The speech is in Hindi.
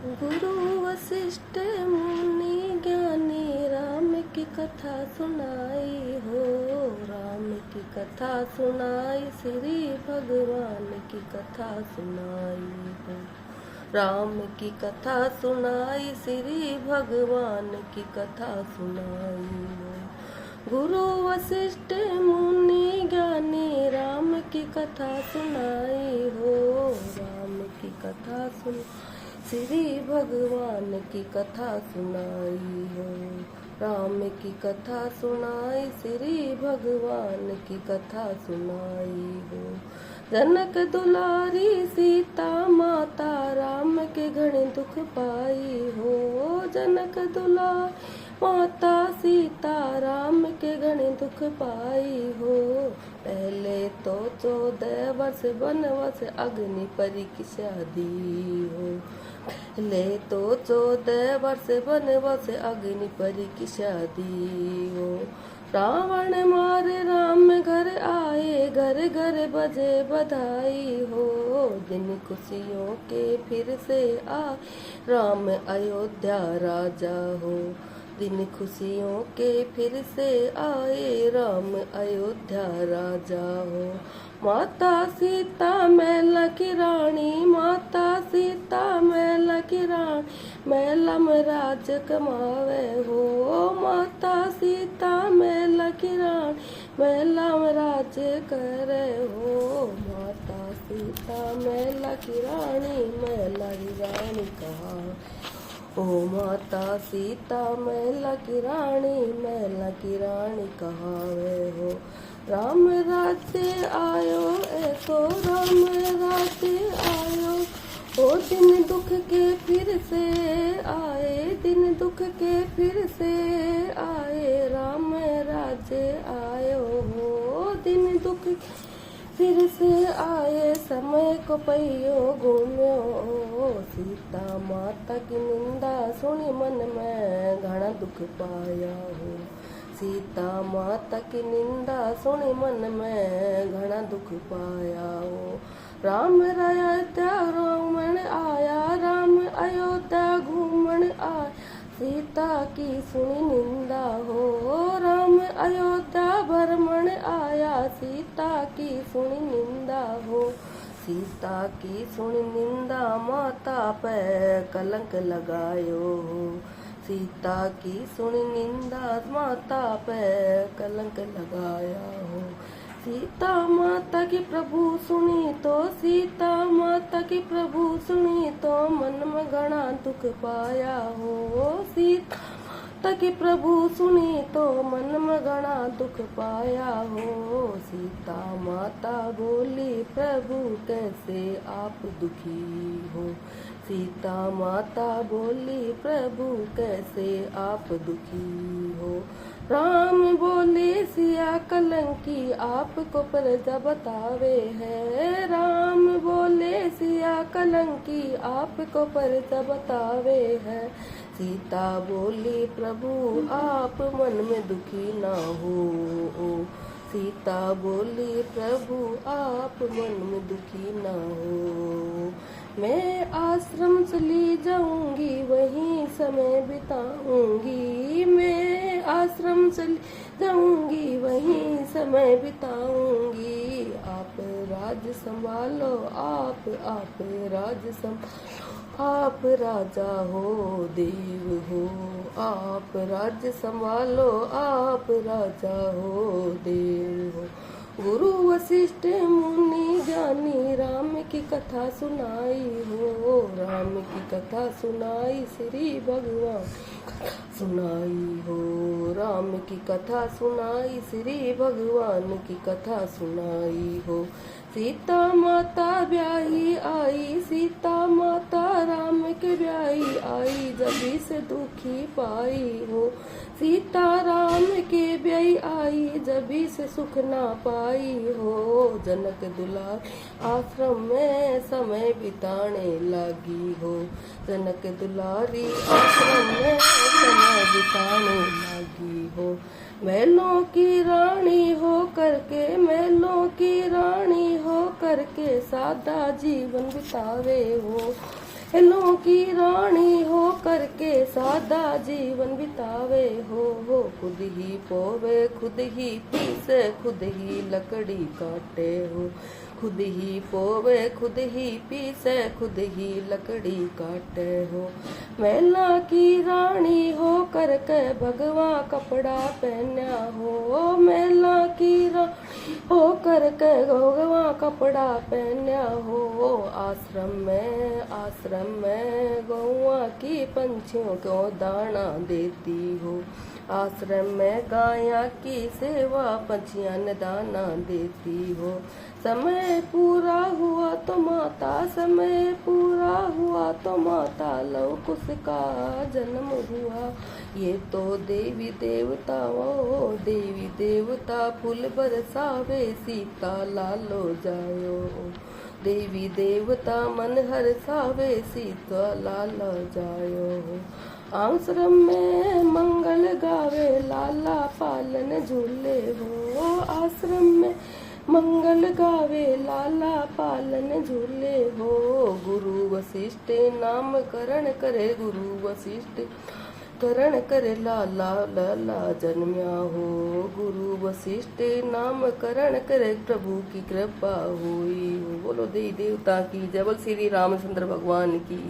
गुरु वशिष्ठ मुनि ज्ञानी राम की कथा सुनाई हो। राम की कथा सुनाई, श्री भगवान की कथा सुनाई हो। राम की कथा सुनाई, श्री भगवान की कथा सुनाई हो। गुरु वशिष्ठ मुनि ज्ञानी राम की कथा सुनाई हो। राम की कथा सुन, श्री भगवान की कथा सुनाई हो। राम की कथा सुनाई, श्री भगवान की कथा सुनाई हो। जनक दुलारी सीता माता राम के घने दुख पाई हो। जनक दुलारी माता सीता राम के घने दुख पाई हो। पहले तो 14 वर्ष वनवास अग्नि परीक्षा दी हो। पहले तो 14 वर्ष वनवास अग्नि परीक्षा दी हो। रावण मारे राम घर आए, घर घर बजे बधाई हो। दिन खुशियों के फिर से आ राम अयोध्या राजा हो। दिन खुशियों के फिर से आए राम अयोध्या राजा हो। माता सीता मैला की रानी, माता सीता मैला की रानी, मैला में राज कमावे हो। माता सीता मैला की रानी, मैला में राज करे हो। माता सीता मैला की रानी, मैला की रानी कहा ओ। माता सीता मैला की रानी, मैला की रानी कहावे हो। राम राज्य आयो ऐसो, राम राज्य आयो ओ। दिन दुख के फिर से आए, दिन दुख के फिर से आए। राम राज्य आयो हो। दिन दुख फिर से आए, समय को पहियो घूम्यो। सीता माता की निंदा सुनी मन में घना दुख पाया हो। सीता माता की निंदा सुनी मन में घना दुख पाया हो। राम अयोध्या घूमन आया, राम अयोध्या घूमन आया। सीता की सुनी निंदा हो। राम अयोध्या भ्रमण आया, सीता की सुनी निंदा हो। सीता की सुनी निंदा माता पे कलंक लगायो हो। सीता की सुनी निंदा माता पे कलंक लगाया हो। सीता माता की प्रभु सुनी तो, सीता माता की प्रभु सुनी तो मन में घना दुख पाया हो। सीता माता की प्रभु सुनी तो मन में घना दुख पाया हो। सीता माता बोली प्रभु कैसे आप दुखी हो। सीता माता बोली प्रभु कैसे आप दुखी हो। राम बोले सिया कलंकी आपको प्रजा बतावे है। राम बोले सिया कलंकी आपको प्रजा बतावे है। सीता बोली प्रभु आप मन में दुखी ना हो। सीता बोली प्रभु आप मन में दुखी ना हो। मैं आश्रम चली जाऊंगी, वहीं समय बिताऊंगी। मैं आश्रम चली जाऊंगी, वहीं समय बिताऊंगी। आप राज संभालो, आप राज संभालो। आप राजा हो देव हो, आप राज्य संभालो। आप राजा हो देव हो। गुरु वशिष्ठ मुनि ज्ञानी राम की कथा सुनाई हो। राम की कथा सुनाई, श्री भगवान सुनाई हो। राम की कथा सुनाई, श्री भगवान की कथा सुनाई हो। सीता माता ब्याही आई, सीता माता राम के ब्याही आई। जबी से दुखी पाई हो। सीता राम के ब्याही आई, जबी से सुख ना पाई हो। जनक दुलार आश्रम में समय बिताने लगी हो। जनक दुलारी आश्रम में समय बिताने लगी हो। महलों की रानी हो करके, महलों की रानी हो करके सादा जीवन बितावे हो। महलों की रानी हो करके सादा जीवन बितावे हो खुद ही पोवे खुद ही पीसे खुद ही लकड़ी काटे हो खुद ही पोवे खुद ही पीसे खुद ही लकड़ी काटे हो महिला की रानी हो करके भगवा कपड़ा पहना हो महिला की रानी हो करके भगवा कपड़ा पहना हो आश्रम में गौआ की पंछियों को दाना देती हो आश्रम में गाया की सेवा पंछियां ने दाना देती हो समय पूरा हुआ तो माता समय पूरा हुआ तो माता लव उसका जन्म हुआ ये तो देवी देवता ओ देवी देवता फूल बरसावे सीता लालो जायो देवी देवता मन हरसावे सीता लाला जायो आश्रम में मंगल गावे लाला पालन झूले हो आश्रम में मंगल गावे लाला पालन झूले हो गुरु वशिष्ठ नामकरण करे गुरु वशिष्ठ करण करे लाला लाला जन्म्या हो गुरु वशिष्ठ नामकरण करे प्रभु की कृपा हुई हो बोलो देवी देवता की जय बोल श्री रामचंद्र भगवान की।